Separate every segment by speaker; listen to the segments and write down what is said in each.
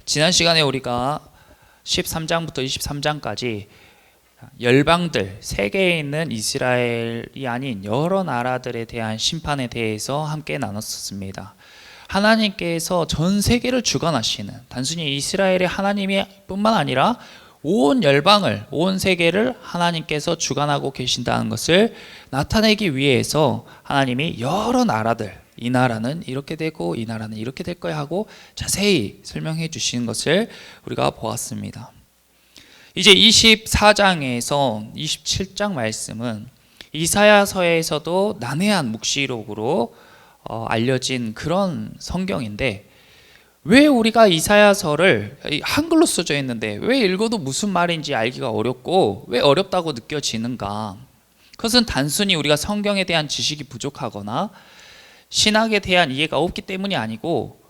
Speaker 1: 지난 시간에 우리가 13장부터 23장까지 열방들, 세계에 있는 이스라엘이 아닌 여러 나라들에 대한 심판에 대해서 함께 나눴었습니다. 하나님께서 전 세계를 주관하시는, 단순히 이스라엘의 하나님이 뿐만 아니라 온 열방을, 온 세계를 하나님께서 주관하고 계신다는 것을 나타내기 위해서 하나님이 여러 나라들, 이 나라는 이렇게 되고 이 나라는 이렇게 될 거야 하고 자세히 설명해 주시는 것을 우리가 보았습니다. 이제 24장에서 27장 말씀은 이사야서에서도 난해한 묵시록으로 알려진 그런 성경인데, 왜 우리가 이사야서를 한글로 써져 있는데 왜 읽어도 무슨 말인지 알기가 어렵고 왜 어렵다고 느껴지는가? 그것은 단순히 우리가 성경에 대한 지식이 부족하거나 신학에 대한 이해가 없기 때문이 아니고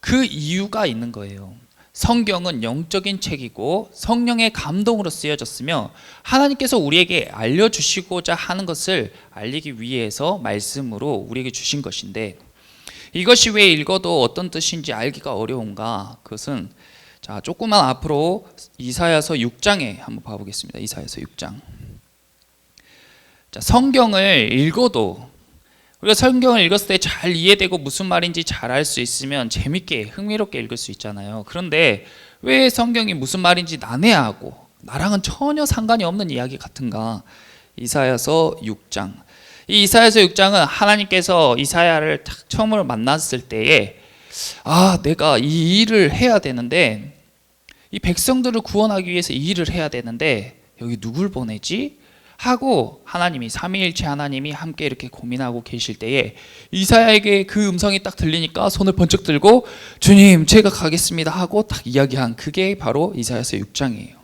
Speaker 1: 그 이유가 있는 거예요. 성경은 영적인 책이고 성령의 감동으로 쓰여졌으며 하나님께서 우리에게 알려주시고자 하는 것을 알리기 위해서 말씀으로 우리에게 주신 것인데, 이것이 왜 읽어도 어떤 뜻인지 알기가 어려운가? 그것은 조금만 앞으로 이사야서 6장에 한번 봐보겠습니다. 이사야서 6장. 성경을 읽어도, 우리가 성경을 읽었을 때 잘 이해되고 무슨 말인지 잘 알 수 있으면 재밌게 흥미롭게 읽을 수 있잖아요. 그런데 왜 성경이 무슨 말인지 난해하고 나랑은 전혀 상관이 없는 이야기 같은가? 이사야서 6장. 이 이사야서 6장은 하나님께서 이사야를 딱 처음으로 만났을 때에 내가 이 일을 해야 되는데, 이 백성들을 구원하기 위해서 이 일을 해야 되는데 여기 누굴 보내지? 하고 하나님이, 삼위일체 하나님이 함께 이렇게 고민하고 계실 때에 이사야에게 그 음성이 딱 들리니까 손을 번쩍 들고 주님 제가 가겠습니다 하고 딱 이야기한, 그게 바로 이사야서 6장이에요.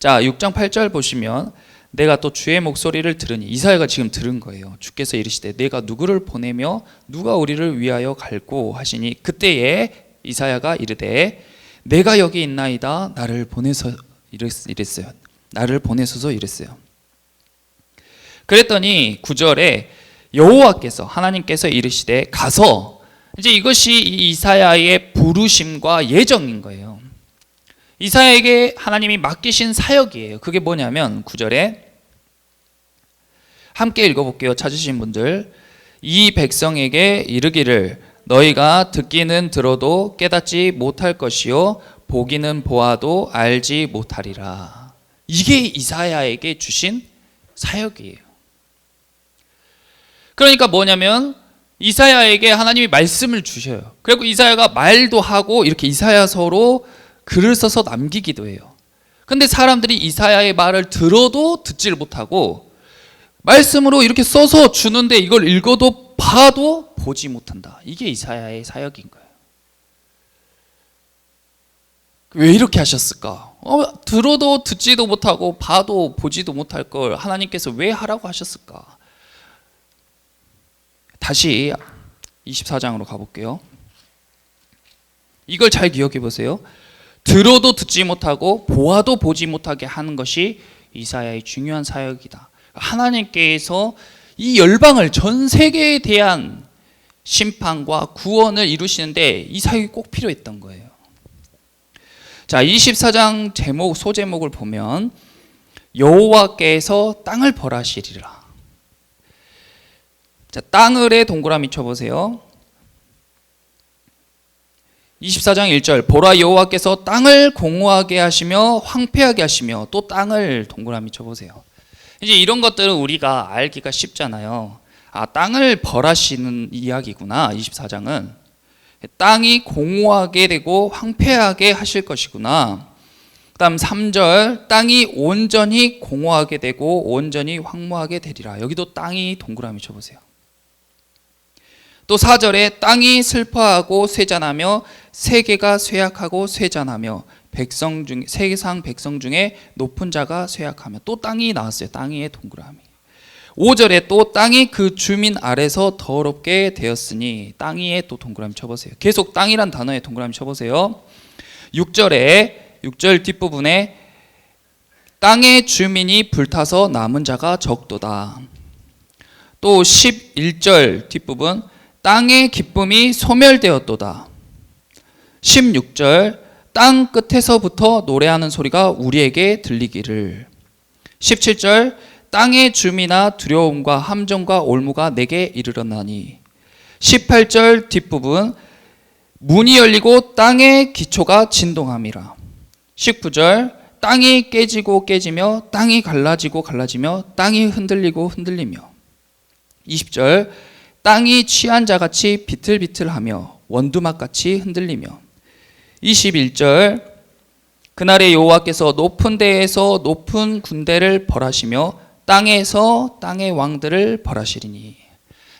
Speaker 1: 자, 6장 8절 보시면 내가 또 주의 목소리를 들으니, 이사야가 지금 들은 거예요. 주께서 이르시되 내가 누구를 보내며 누가 우리를 위하여 갈고 하시니, 그때에 이사야가 이르되 내가 여기 있나이다 나를 보내서 이랬어요. 나를 보내소서 이랬어요. 그랬더니 9절에 여호와께서, 하나님께서 이르시되 가서, 이제 이것이 이사야의 부르심과 예정인 거예요. 이사야에게 하나님이 맡기신 사역이에요. 그게 뭐냐면 9절에 함께 읽어볼게요. 찾으신 분들. 이 백성에게 이르기를 너희가 듣기는 들어도 깨닫지 못할 것이요 보기는 보아도 알지 못하리라. 이게 이사야에게 주신 사역이에요. 그러니까 뭐냐면 이사야에게 하나님이 말씀을 주셔요. 그리고 이사야가 말도 하고 이렇게 이사야서로 글을 써서 남기기도 해요. 근데 사람들이 이사야의 말을 들어도 듣지를 못하고 말씀으로 이렇게 써서 주는데 이걸 읽어도 봐도 보지 못한다. 이게 이사야의 사역인 거예요. 왜 이렇게 하셨을까? 들어도 듣지도 못하고 봐도 보지도 못할 걸 하나님께서 왜 하라고 하셨을까? 다시 24장으로 가볼게요. 이걸 잘 기억해 보세요. 들어도 듣지 못하고 보아도 보지 못하게 하는 것이 이사야의 중요한 사역이다. 하나님께서 이 열방을, 전 세계에 대한 심판과 구원을 이루시는데 이 사역이 꼭 필요했던 거예요. 자, 24장 제목, 소제목을 보면 여호와께서 땅을 벌하시리라. 자, 땅을에 동그라미 쳐보세요. 24장 1절 보라 여호와께서 땅을 공허하게 하시며 황폐하게 하시며, 또 땅을 동그라미 쳐보세요. 이제 이런 것들은 우리가 알기가 쉽잖아요. 땅을 벌하시는 이야기구나. 24장은 땅이 공허하게 되고 황폐하게 하실 것이구나. 그 다음 3절 땅이 온전히 공허하게 되고 온전히 황무하게 되리라. 여기도 땅이 동그라미 쳐보세요. 또 4절에 땅이 슬퍼하고 쇠잔하며 세계가 쇠약하고 쇠잔하며 세상 백성 중에 높은 자가 쇠약하며, 또 땅이 나왔어요. 땅의 동그라미. 5절에 또 땅이 그 주민 아래서 더럽게 되었으니, 땅이에 또 동그라미 쳐보세요. 계속 땅이란 단어에 동그라미 쳐보세요. 6절 뒷부분에 땅의 주민이 불타서 남은 자가 적도다. 또 11절 뒷부분 땅의 기쁨이 소멸되었도다.
Speaker 2: 16절 땅 끝에서부터 노래하는 소리가 우리에게 들리기를. 17절 땅의 줌이나 두려움과 함정과 올무가 내게 이르렀나니. 18절 뒷부분 문이 열리고 땅의 기초가 진동함이라. 19절 땅이 깨지고 깨지며 땅이 갈라지고 갈라지며 땅이 흔들리고 흔들리며. 20절 땅이 취한 자같이 비틀비틀하며 원두막같이 흔들리며. 21절 그날에 여호와께서 높은 데에서 높은 군대를 벌하시며 땅에서 땅의 왕들을 벌하시리니.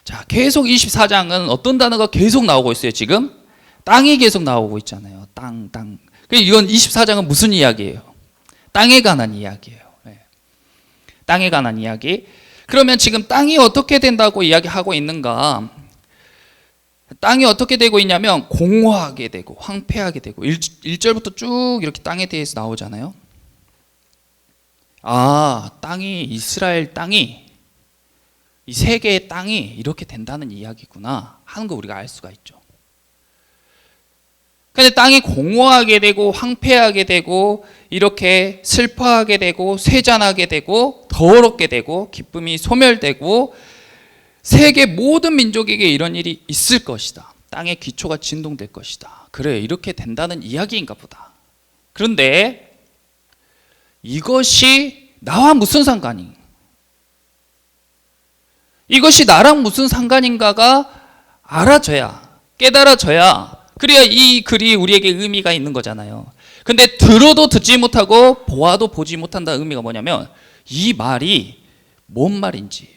Speaker 2: 자, 계속 24장은 어떤 단어가 계속 나오고 있어요. 지금 땅이 계속 나오고 있잖아요. 땅. 이건 24장은 무슨 이야기예요? 땅에 관한 이야기예요. 땅에 관한 이야기. 그러면 지금 땅이 어떻게 된다고 이야기하고 있는가? 땅이 어떻게 되고 있냐면 공허하게 되고 황폐하게 되고. 1절부터 쭉 이렇게 땅에 대해서 나오잖아요. 아, 땅이, 이스라엘 땅이, 이 세계의 땅이 이렇게 된다는 이야기구나 하는 거 우리가 알 수가 있죠. 근데 땅이 공허하게 되고 황폐하게 되고 이렇게 슬퍼하게 되고 쇠잔하게 되고 더럽게 되고 기쁨이 소멸되고 세계 모든 민족에게 이런 일이 있을 것이다. 땅의 기초가 진동될 것이다. 그래, 이렇게 된다는 이야기인가 보다. 그런데 이것이 나와 무슨 상관이? 이것이 나랑 무슨 상관인가가 알아져야, 깨달아져야, 그래야 이 글이 우리에게 의미가 있는 거잖아요. 근데 들어도 듣지 못하고 보아도 보지 못한다는 의미가 뭐냐면 이 말이 뭔 말인지,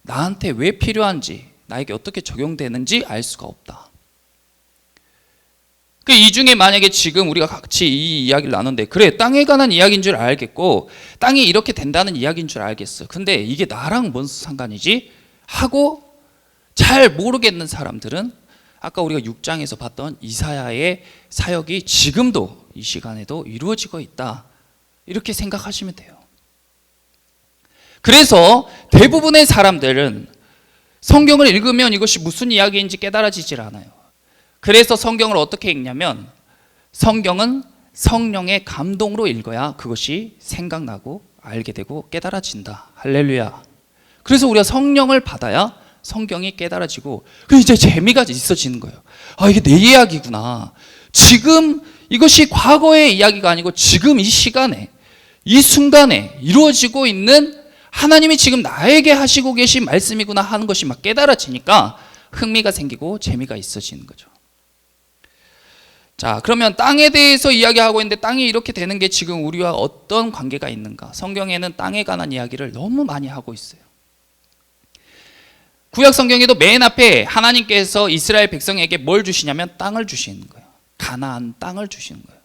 Speaker 2: 나한테 왜 필요한지, 나에게 어떻게 적용되는지 알 수가 없다. 이 중에 만약에 지금 우리가 같이 이 이야기를 나누는데, 그래, 땅에 관한 이야기인 줄 알겠고 땅이 이렇게 된다는 이야기인 줄 알겠어. 근데 이게 나랑 뭔 상관이지? 하고 잘 모르겠는 사람들은 아까 우리가 6장에서 봤던 이사야의 사역이 지금도 이 시간에도 이루어지고 있다, 이렇게 생각하시면 돼요. 그래서 대부분의 사람들은 성경을 읽으면 이것이 무슨 이야기인지 깨달아지질 않아요. 그래서 성경을 어떻게 읽냐면 성경은 성령의 감동으로 읽어야 그것이 생각나고 알게 되고 깨달아진다. 할렐루야. 그래서 우리가 성령을 받아야 성경이 깨달아지고 이제 재미가 있어지는 거예요. 아, 이게 내 이야기구나. 지금 이것이 과거의 이야기가 아니고 지금 이 시간에, 이 순간에 이루어지고 있는 하나님이 지금 나에게 하시고 계신 말씀이구나 하는 것이 막 깨달아지니까 흥미가 생기고 재미가 있어지는 거죠. 자, 그러면 땅에 대해서 이야기하고 있는데 땅이 이렇게 되는 게 지금 우리와 어떤 관계가 있는가? 성경에는 땅에 관한 이야기를 너무 많이 하고 있어요. 구약 성경에도 맨 앞에 하나님께서 이스라엘 백성에게 뭘 주시냐면 땅을 주시는 거예요. 가나안 땅을 주시는 거예요.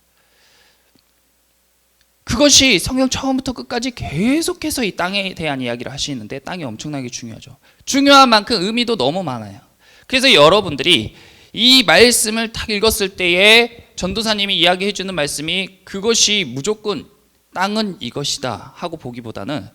Speaker 2: 그것이 성경 처음부터 끝까지 계속해서 이 땅에 대한 이야기를 하시는데 땅이 엄청나게 중요하죠. 중요한 만큼 의미도 너무 많아요. 그래서 여러분들이 이 말씀을 딱 읽었을 때에 전도사님이 이야기해 주는 말씀이 그것이 무조건 땅은 이것이다 하고 보기보다는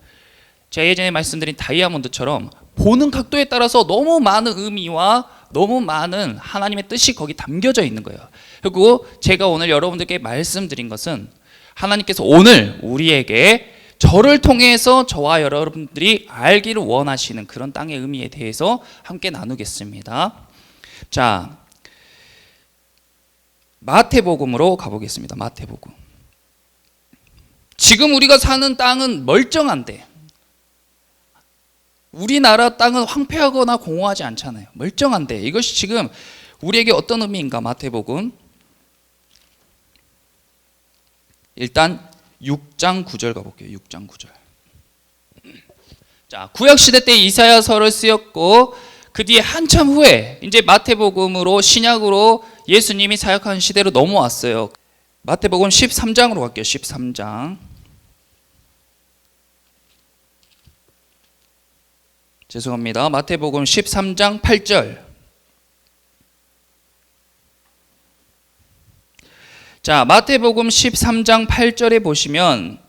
Speaker 2: 제가 예전에 말씀드린 다이아몬드처럼 보는 각도에 따라서 너무 많은 의미와 너무 많은 하나님의 뜻이 거기 담겨져 있는 거예요. 그리고 제가 오늘 여러분들께 말씀드린 것은 하나님께서 오늘 우리에게 저를 통해서 저와 여러분들이 알기를 원하시는 그런 땅의 의미에 대해서 함께 나누겠습니다. 자, 마태복음으로 가보겠습니다. 마태복음. 지금 우리가 사는 땅은 멀쩡한데, 우리나라 땅은 황폐하거나 공허하지 않잖아요. 멀쩡한데 이것이 지금 우리에게 어떤 의미인가? 마태복음 일단 6장 9절 가볼게요. 6장 9절. 자, 구약시대 때 이사야서를 쓰였고 그 뒤에 한참 후에 이제 마태복음으로 신약으로 예수님이 사역하는 시대로 넘어왔어요. 마태복음 13장으로 갈게요. 13장. 죄송합니다. 마태복음 13장 8절. 자, 마태복음 13장 8절에 보시면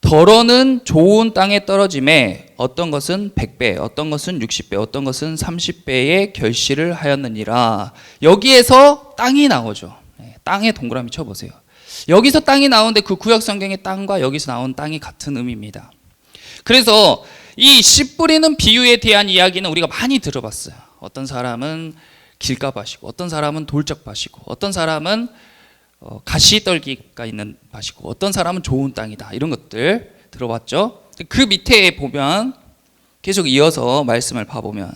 Speaker 2: 더 더러는 좋은 땅에 떨어짐에 어떤 것은 100배, 어떤 것은 60배, 어떤 것은 30배의 결실을 하였느니라. 여기에서 땅이 나오죠. 땅에 동그라미 쳐보세요. 여기서 땅이 나오는데 그 구약 성경의 땅과 여기서 나온 땅이 같은 의미입니다. 그래서 이 씨 뿌리는 비유에 대한 이야기는 우리가 많이 들어봤어요. 어떤 사람은 길가밭이고, 어떤 사람은 돌짝밭이고, 어떤 사람은 가시떨기가 있는 밭이고, 어떤 사람은 좋은 땅이다, 이런 것들 들어봤죠. 그 밑에 보면 계속 이어서 말씀을 봐보면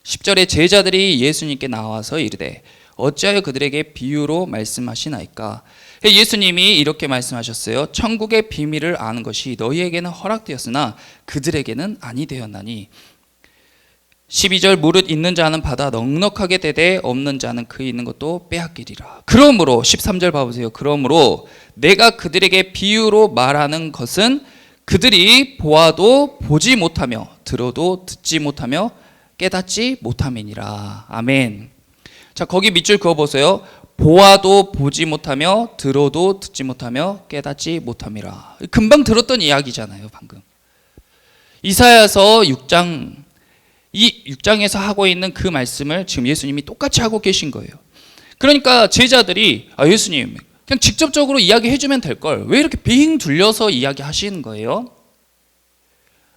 Speaker 2: 10절에 제자들이 예수님께 나와서 이르되 어찌하여 그들에게 비유로 말씀하시나이까. 예수님이 이렇게 말씀하셨어요. 천국의 비밀을 아는 것이 너희에게는 허락되었으나 그들에게는 아니 되었나니. 12절 무릇 있는 자는 받아 넉넉하게 되되 없는 자는 그 있는 것도 빼앗기리라. 그러므로 13절 봐보세요. 그러므로 내가 그들에게 비유로 말하는 것은 그들이 보아도 보지 못하며 들어도 듣지 못하며 깨닫지 못함이니라. 아멘. 자, 거기 밑줄 그어보세요. 보아도 보지 못하며 들어도 듣지 못하며 깨닫지 못함이라. 금방 들었던 이야기잖아요. 방금 이사야서 6장, 이 6장에서 하고 있는 그 말씀을 지금 예수님이 똑같이 하고 계신 거예요. 그러니까 제자들이 예수님 그냥 직접적으로 이야기해 주면 될 걸 왜 이렇게 빙 둘려서 이야기하시는 거예요?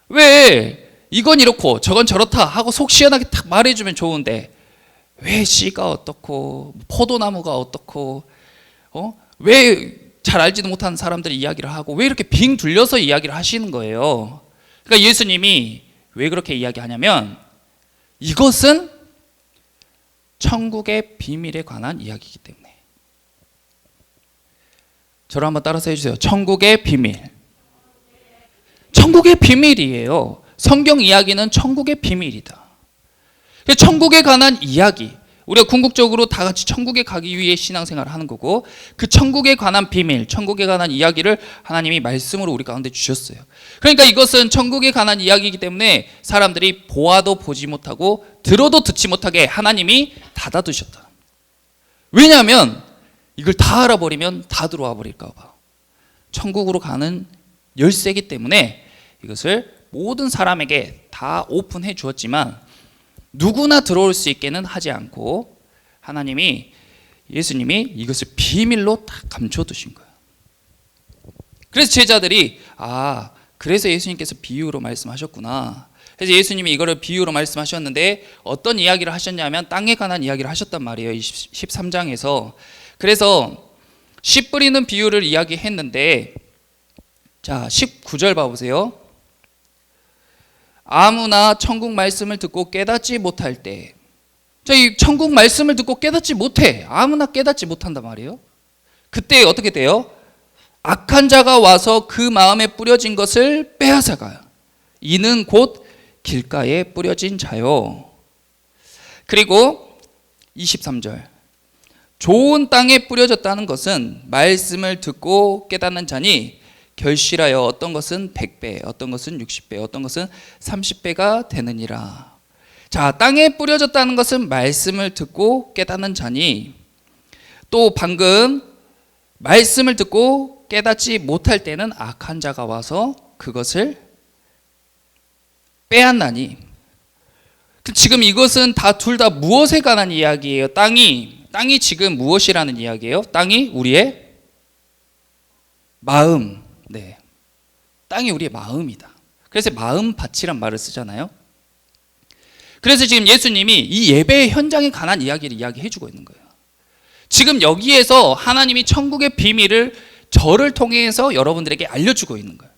Speaker 2: 왜 이건 이렇고 저건 저렇다 하고 속 시원하게 딱 말해주면 좋은데 왜 씨가 어떻고 포도나무가 어떻고 왜 잘 알지도 못하는 사람들이 이야기를 하고 왜 이렇게 빙 둘려서 이야기를 하시는 거예요? 그러니까 예수님이 왜 그렇게 이야기하냐면 이것은 천국의 비밀에 관한 이야기이기 때문에. 저를 한번 따라서 해주세요. 천국의 비밀. 천국의 비밀이에요. 성경 이야기는 천국의 비밀이다. 천국에 관한 이야기, 우리가 궁극적으로 다 같이 천국에 가기 위해 신앙생활을 하는 거고, 그 천국에 관한 비밀, 천국에 관한 이야기를 하나님이 말씀으로 우리 가운데 주셨어요. 그러니까 이것은 천국에 관한 이야기이기 때문에 사람들이 보아도 보지 못하고 들어도 듣지 못하게 하나님이 닫아두셨다. 왜냐하면 이걸 다 알아버리면 다 들어와 버릴까 봐. 천국으로 가는 열쇠이기 때문에 이것을 모든 사람에게 다 오픈해 주었지만 누구나 들어올 수 있게는 하지 않고 하나님이, 예수님이 이것을 비밀로 다 감춰두신 거예요. 그래서 제자들이 그래서 예수님께서 비유로 말씀하셨구나. 그래서 예수님이 이거를 비유로 말씀하셨는데 어떤 이야기를 하셨냐면 땅에 관한 이야기를 하셨단 말이에요. 13장에서. 그래서 씨 뿌리는 비유를 이야기했는데, 자 19절 봐보세요. 아무나 천국 말씀을 듣고 깨닫지 못할 때, 이 천국 말씀을 듣고 깨닫지 못해. 아무나 깨닫지 못한단 말이에요. 그때 어떻게 돼요? 악한 자가 와서 그 마음에 뿌려진 것을 빼앗아가요. 이는 곧 길가에 뿌려진 자요. 그리고 23절, 좋은 땅에 뿌려졌다는 것은 말씀을 듣고 깨닫는 자니 결실하여 어떤 것은 100배, 어떤 것은 60배, 어떤 것은 30배가 되느니라. 자, 땅에 뿌려졌다는 것은 말씀을 듣고 깨닫는 자니, 또 방금 말씀을 듣고 깨닫지 못할 때는 악한 자가 와서 그것을 빼앗나니. 지금 이것은 둘 다 무엇에 관한 이야기예요? 땅이 지금 무엇이라는 이야기예요? 땅이 우리의 마음. 네, 땅이 우리의 마음이다. 그래서 마음밭이란 말을 쓰잖아요. 그래서 지금 예수님이 이 예배의 현장에 관한 이야기를 이야기해주고 있는 거예요. 지금 여기에서 하나님이 천국의 비밀을 저를 통해서 여러분들에게 알려주고 있는 거예요.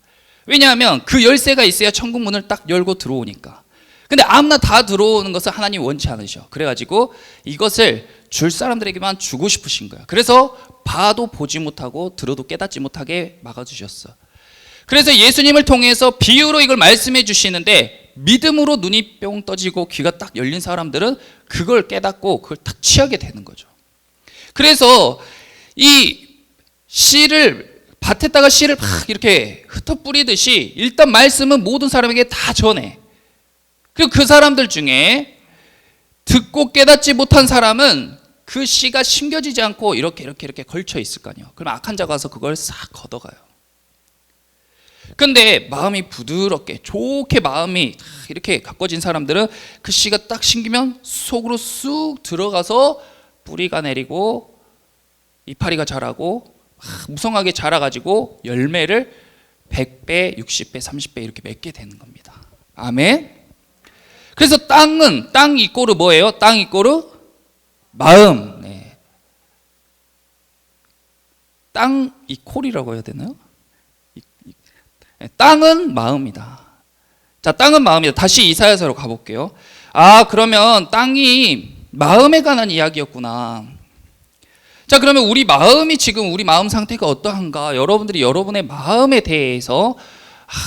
Speaker 2: 왜냐하면 그 열쇠가 있어야 천국 문을 딱 열고 들어오니까. 근데 아무나 다 들어오는 것을 하나님이 원치 않으셔. 그래가지고 이것을 줄 사람들에게만 주고 싶으신 거야. 그래서 봐도 보지 못하고 들어도 깨닫지 못하게 막아주셨어. 그래서 예수님을 통해서 비유로 이걸 말씀해 주시는데, 믿음으로 눈이 뿅 떠지고 귀가 딱 열린 사람들은 그걸 깨닫고 그걸 딱 취하게 되는 거죠. 그래서 이 씨를, 밭에다가 씨를 막 이렇게 흩어 뿌리듯이 일단 말씀은 모든 사람에게 다 전해. 그리고 그 사람들 중에 듣고 깨닫지 못한 사람은 그 씨가 심겨지지 않고 이렇게 걸쳐 있을 거 아니에요. 그럼 악한 자가 와서 그걸 싹 걷어가요. 근데 마음이 부드럽게 좋게 마음이 이렇게 가꿔진 사람들은 그 씨가 딱 심기면 속으로 쑥 들어가서 뿌리가 내리고 이파리가 자라고 무성하게 자라가지고 열매를 100배, 60배, 30배 이렇게 맺게 되는 겁니다. 아멘. 그래서 땅 이꼬르 뭐예요? 땅 이꼬르 마음. 네. 땅 이콜이라고 해야 되나요? 땅은 마음이다. 자, 땅은 마음이다. 다시 이사야서로 가볼게요. 그러면 땅이 마음에 관한 이야기였구나. 자, 그러면 우리 마음이 지금 우리 마음 상태가 어떠한가? 여러분들이 여러분의 마음에 대해서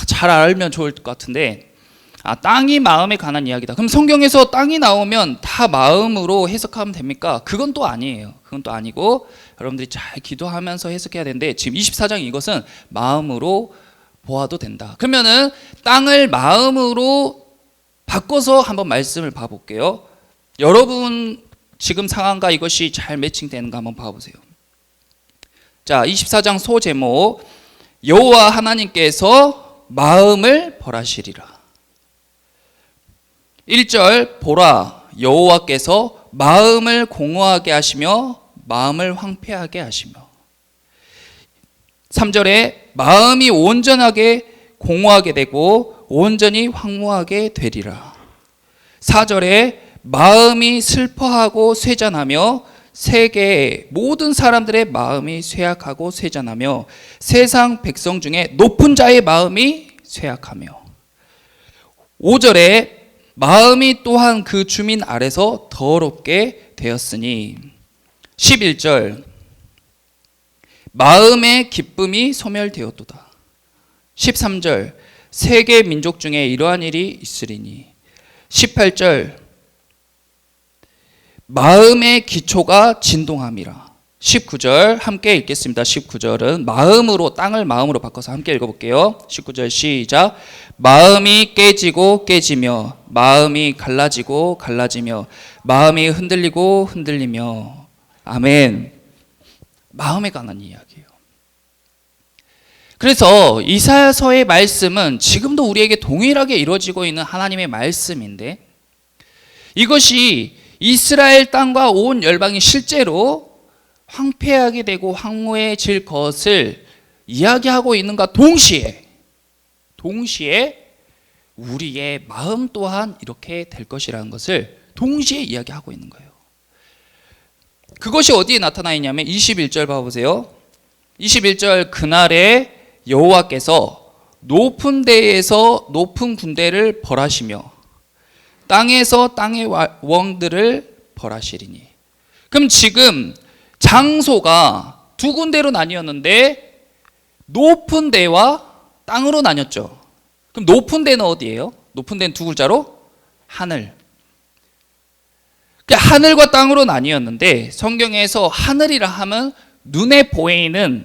Speaker 2: 잘 알면 좋을 것 같은데, 땅이 마음에 관한 이야기다. 그럼 성경에서 땅이 나오면 다 마음으로 해석하면 됩니까? 그건 또 아니에요. 그건 또 아니고 여러분들이 잘 기도하면서 해석해야 되는데, 지금 24장 이것은 마음으로 보아도 된다. 그러면은 땅을 마음으로 바꿔서 한번 말씀을 봐볼게요. 여러분 지금 상황과 이것이 잘 매칭되는가 한번 봐보세요. 자, 24장 소제목, 여호와 하나님께서 마음을 벌하시리라. 1절, 보라, 여호와께서 마음을 공허하게 하시며 마음을 황폐하게 하시며. 3절에 마음이 온전하게 공허하게 되고 온전히 황무하게 되리라. 4절에 마음이 슬퍼하고 쇠잔하며 세계의 모든 사람들의 마음이 쇠약하고 쇠잔하며 세상 백성 중에 높은 자의 마음이 쇠약하며. 5절에 마음이 또한 그 주민 아래서 더럽게 되었으니. 11절, 마음의 기쁨이 소멸되었도다. 13절, 세계 민족 중에 이러한 일이 있으리니. 18절, 마음의 기초가 진동함이라. 19절 함께 읽겠습니다. 19절은 마음으로, 땅을 마음으로 바꿔서 함께 읽어볼게요. 19절 시작. 마음이 깨지고 깨지며 마음이 갈라지고 갈라지며 마음이 흔들리고 흔들리며. 아멘. 마음에 관한 이야기예요. 그래서 이사야서의 말씀은 지금도 우리에게 동일하게 이루어지고 있는 하나님의 말씀인데, 이것이 이스라엘 땅과 온 열방이 실제로 황폐하게 되고 황무해질 것을 이야기하고 있는가 동시에 우리의 마음 또한 이렇게 될 것이라는 것을 동시에 이야기하고 있는 거예요. 그것이 어디에 나타나 있냐면 21절 봐보세요. 21절, 그날에 여호와께서 높은 데에서 높은 군대를 벌하시며 땅에서 땅의 왕들을 벌하시리니. 그럼 지금 장소가 두 군데로 나뉘었는데 높은 데와 땅으로 나뉘었죠. 그럼 높은 데는 어디예요? 높은 데는 두 글자로 하늘. 그러니까 하늘과 땅으로 나뉘었는데, 성경에서 하늘이라 하면 눈에 보이는,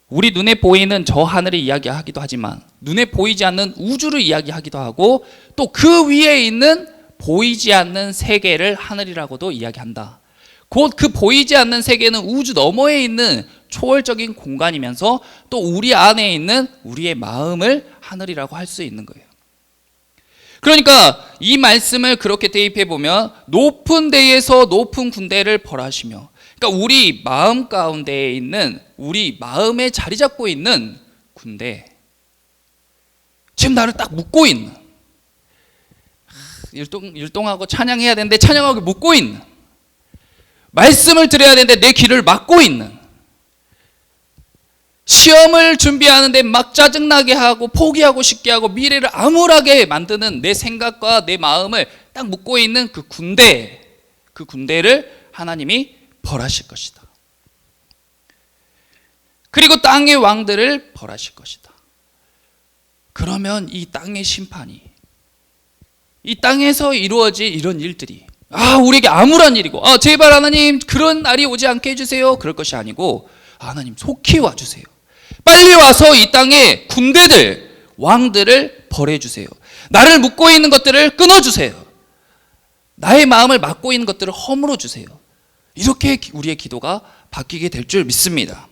Speaker 2: 우리 눈에 보이는 저 하늘을 이야기하기도 하지만 눈에 보이지 않는 우주를 이야기하기도 하고, 또 그 위에 있는 보이지 않는 세계를 하늘이라고도 이야기한다. 곧 그 보이지 않는 세계는 우주 너머에 있는 초월적인 공간이면서 또 우리 안에 있는 우리의 마음을 하늘이라고 할 수 있는 거예요. 그러니까 이 말씀을 그렇게 대입해 보면 높은 데에서 높은 군대를 벌하시며, 그러니까 우리 마음 가운데에 있는, 우리 마음에 자리 잡고 있는 군대, 지금 나를 딱 묶고 있는, 율동하고 찬양해야 되는데 찬양하고 묶고 있는, 말씀을 들어야 되는데 내 귀를 막고 있는, 시험을 준비하는데 막 짜증나게 하고 포기하고 싶게 하고 미래를 암울하게 만드는 내 생각과 내 마음을 딱 묶고 있는 그 군대, 그 군대를 하나님이 벌하실 것이다. 그리고 땅의 왕들을 벌하실 것이다. 그러면 이 땅의 심판이, 이 땅에서 이루어질 이런 일들이 우리에게 암울한 일이고, 제발 하나님 그런 날이 오지 않게 해주세요, 그럴 것이 아니고, 하나님 속히 와주세요. 빨리 와서 이 땅의 군대들, 왕들을 벌해주세요. 나를 묶고 있는 것들을 끊어주세요. 나의 마음을 막고 있는 것들을 허물어 주세요. 이렇게 우리의 기도가 바뀌게 될 줄 믿습니다.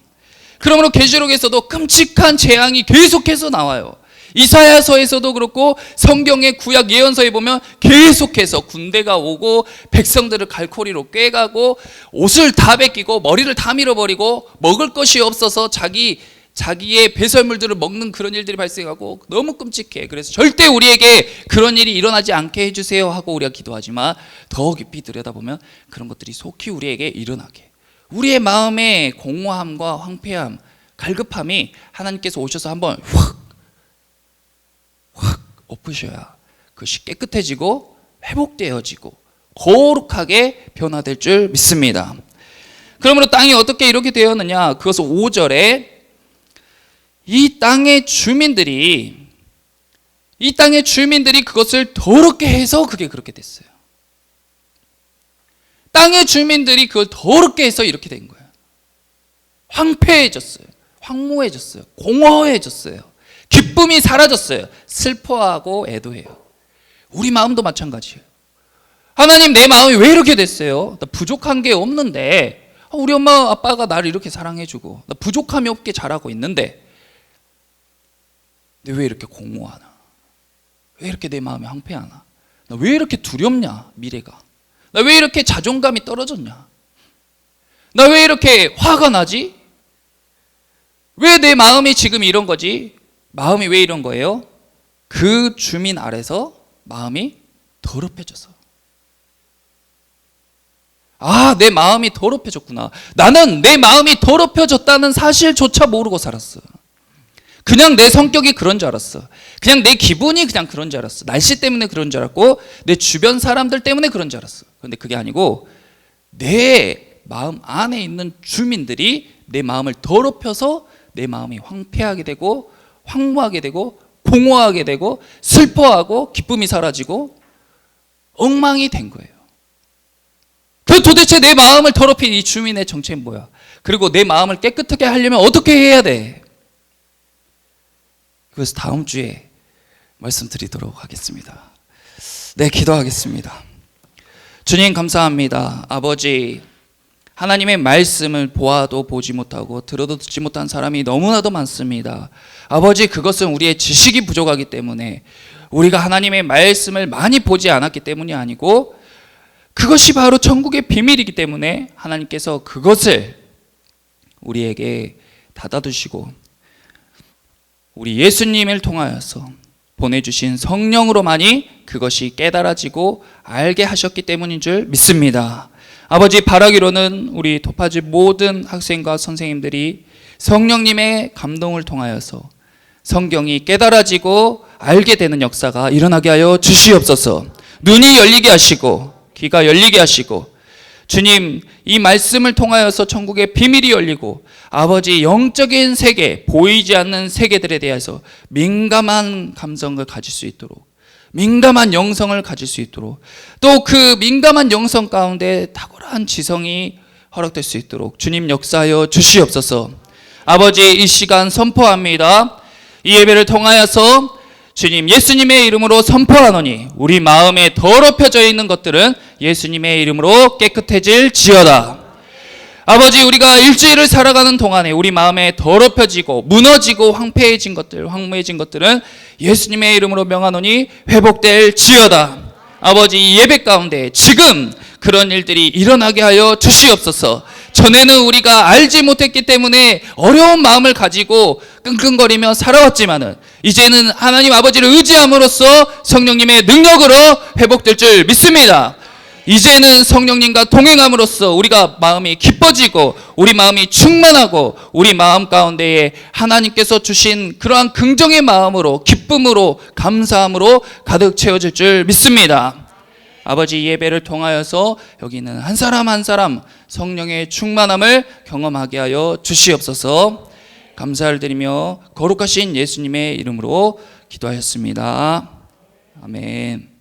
Speaker 2: 그러므로 계시록에서도 끔찍한 재앙이 계속해서 나와요. 이사야서에서도 그렇고 성경의 구약 예언서에 보면 계속해서 군대가 오고 백성들을 갈코리로 꿰가고 옷을 다 벗기고 머리를 다 밀어버리고 먹을 것이 없어서 자기의 배설물들을 먹는 그런 일들이 발생하고 너무 끔찍해. 그래서 절대 우리에게 그런 일이 일어나지 않게 해주세요 하고 우리가 기도하지만 더 깊이 들여다보면 그런 것들이 속히 우리에게 일어나게, 우리의 마음의 공허함과 황폐함, 갈급함이 하나님께서 오셔서 한번 확 엎으셔야 그것이 깨끗해지고 회복되어지고 거룩하게 변화될 줄 믿습니다. 그러므로 땅이 어떻게 이렇게 되었느냐, 그것은 5절에 이 땅의 주민들이 그것을 더럽게 해서 그게 그렇게 됐어요. 땅의 주민들이 그걸 더럽게 해서 이렇게 된 거예요. 황폐해졌어요. 황무해졌어요. 공허해졌어요. 기쁨이 사라졌어요. 슬퍼하고 애도해요. 우리 마음도 마찬가지예요. 하나님, 내 마음이 왜 이렇게 됐어요? 나 부족한 게 없는데, 우리 엄마 아빠가 나를 이렇게 사랑해주고 나 부족함이 없게 자라고 있는데 왜 이렇게 공허하나? 왜 이렇게 내 마음이 황폐하나? 나 왜 이렇게 두렵냐? 미래가. 나 왜 이렇게 자존감이 떨어졌냐? 나 왜 이렇게 화가 나지? 왜 내 마음이 지금 이런 거지? 마음이 왜 이런 거예요? 그 주민 아래서 마음이 더럽혀져서. 아, 내 마음이 더럽혀졌구나. 나는 내 마음이 더럽혀졌다는 사실조차 모르고 살았어. 그냥 내 성격이 그런 줄 알았어. 그냥 내 기분이 그냥 그런 줄 알았어. 날씨 때문에 그런 줄 알았고 내 주변 사람들 때문에 그런 줄 알았어. 그런데 그게 아니고 내 마음 안에 있는 주민들이 내 마음을 더럽혀서 내 마음이 황폐하게 되고 황무하게 되고 공허하게 되고 슬퍼하고 기쁨이 사라지고 엉망이 된 거예요. 그 도대체 내 마음을 더럽힌 이 주민의 정체는 뭐야? 그리고 내 마음을 깨끗하게 하려면 어떻게 해야 돼? 그래서 다음 주에 말씀드리도록 하겠습니다. 네, 기도하겠습니다. 주님 감사합니다. 아버지, 하나님의 말씀을 보아도 보지 못하고 들어도 듣지 못한 사람이 너무나도 많습니다. 아버지, 그것은 우리의 지식이 부족하기 때문에, 우리가 하나님의 말씀을 많이 보지 않았기 때문이 아니고 그것이 바로 천국의 비밀이기 때문에 하나님께서 그것을 우리에게 닫아두시고 우리 예수님을 통하여서 보내주신 성령으로만이 그것이 깨달아지고 알게 하셨기 때문인 줄 믿습니다. 아버지, 바라기로는 우리 토파즈 모든 학생과 선생님들이 성령님의 감동을 통하여서 성경이 깨달아지고 알게 되는 역사가 일어나게 하여 주시옵소서. 눈이 열리게 하시고 귀가 열리게 하시고, 주님, 이 말씀을 통하여서 천국의 비밀이 열리고 아버지, 영적인 세계, 보이지 않는 세계들에 대해서 민감한 감성을 가질 수 있도록, 민감한 영성을 가질 수 있도록, 또 그 민감한 영성 가운데 탁월한 지성이 허락될 수 있도록 주님 역사하여 주시옵소서. 아버지, 이 시간 선포합니다. 이 예배를 통하여서 주님 예수님의 이름으로 선포하노니 우리 마음에 더럽혀져 있는 것들은 예수님의 이름으로 깨끗해질지어다. 아버지, 우리가 일주일을 살아가는 동안에 우리 마음에 더럽혀지고 무너지고 황폐해진 것들, 황무해진 것들은 예수님의 이름으로 명하노니 회복될지어다. 아버지, 이 예배 가운데 지금 그런 일들이 일어나게 하여 주시옵소서. 전에는 우리가 알지 못했기 때문에 어려운 마음을 가지고 끙끙거리며 살아왔지만은 이제는 하나님 아버지를 의지함으로써 성령님의 능력으로 회복될 줄 믿습니다. 이제는 성령님과 동행함으로써 우리가 마음이 기뻐지고 우리 마음이 충만하고 우리 마음 가운데에 하나님께서 주신 그러한 긍정의 마음으로, 기쁨으로, 감사함으로 가득 채워질 줄 믿습니다. 아버지, 예배를 통하여서 여기는 한 사람 한 사람 성령의 충만함을 경험하게 하여 주시옵소서. 감사를 드리며 거룩하신 예수님의 이름으로 기도하였습니다. 아멘.